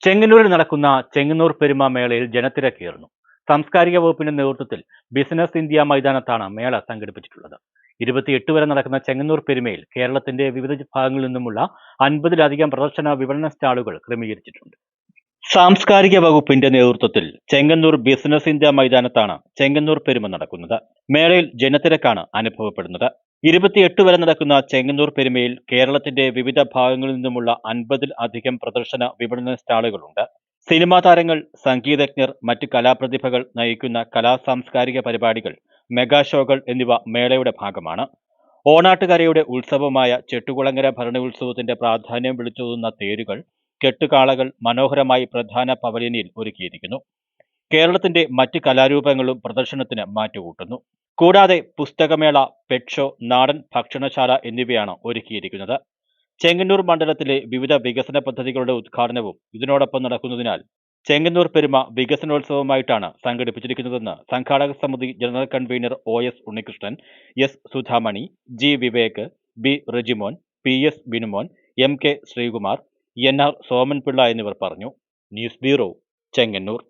ചെങ്ങന്നൂരിൽ നടക്കുന്ന ചെങ്ങന്നൂർ പെരുമ മേളയിൽ ജനത്തിരക്കേറുന്നു. സാംസ്കാരിക വകുപ്പിന്റെ നേതൃത്വത്തിൽ ബിസിനസ് ഇന്ത്യ മൈതാനത്താണ് മേള സംഘടിപ്പിച്ചിട്ടുള്ളത്. 28 വരെ നടക്കുന്ന ചെങ്ങന്നൂർ പെരുമയിൽ കേരളത്തിന്റെ വിവിധ ഭാഗങ്ങളിൽ നിന്നുമുള്ള 50-ലധികം പ്രദർശന വിപണന സ്റ്റാളുകൾ ക്രമീകരിച്ചിട്ടുണ്ട്. സാംസ്കാരിക വകുപ്പിന്റെ നേതൃത്വത്തിൽ ചെങ്ങന്നൂർ ബിസിനസ് ഇന്ത്യ മൈതാനത്താണ് ചെങ്ങന്നൂർ പെരുമ നടക്കുന്നത്. മേളയിൽ ജനത്തിരക്കാണ് അനുഭവപ്പെടുന്നത്. 28 വരെ നടക്കുന്ന ചെങ്ങന്നൂർ പെരുമയിൽ കേരളത്തിന്റെ വിവിധ ഭാഗങ്ങളിൽ നിന്നുമുള്ള 50-ലധികം പ്രദർശന വിപണന സ്റ്റാളുകളുണ്ട്. സിനിമാ താരങ്ങൾ, സംഗീതജ്ഞർ, മറ്റ് കലാപ്രതിഭകൾ നയിക്കുന്ന സാംസ്കാരിക പരിപാടികൾ, മെഗാ ഷോകൾ എന്നിവ മേളയുടെ ഭാഗമാണ്. ഓണാട്ടുകരയുടെ ഉത്സവമായ ചെട്ടുകുളങ്ങര ഭരണ ഉത്സവത്തിന്റെ പ്രാധാന്യം വിളിച്ചോതുന്ന തേരുകൾ, കെട്ടുകാളകൾ മനോഹരമായി പ്രധാന പവലിയനിൽ ഒരുക്കിയിരിക്കുന്നു. കേരളത്തിന്റെ മറ്റ് കലാരൂപങ്ങളും പ്രദർശനത്തിന് മാറ്റുകൂട്ടുന്നു. കൂടാതെ പുസ്തകമേള, പെറ്റ് ഷോ, നാടൻ ഭക്ഷണശാല എന്നിവയാണ് ഒരുക്കിയിരിക്കുന്നത്. ചെങ്ങന്നൂർ മണ്ഡലത്തിലെ വിവിധ വികസന പദ്ധതികളുടെ ഉദ്ഘാടനവും ഇതിനോടൊപ്പം നടക്കുന്നതിനാൽ ചെങ്ങന്നൂർ പെരുമ വികസനോത്സവമായിട്ടാണ് സംഘടിപ്പിച്ചിരിക്കുന്നതെന്ന് സംഘാടക സമിതി general convener OS Unnikrishnan, S Sudhamani, G Vivek, B Rejimon, PS Binumon, MK Sreekumar, NR Somanpillai എന്നിവർ പറഞ്ഞു. News bureau, Chengannur.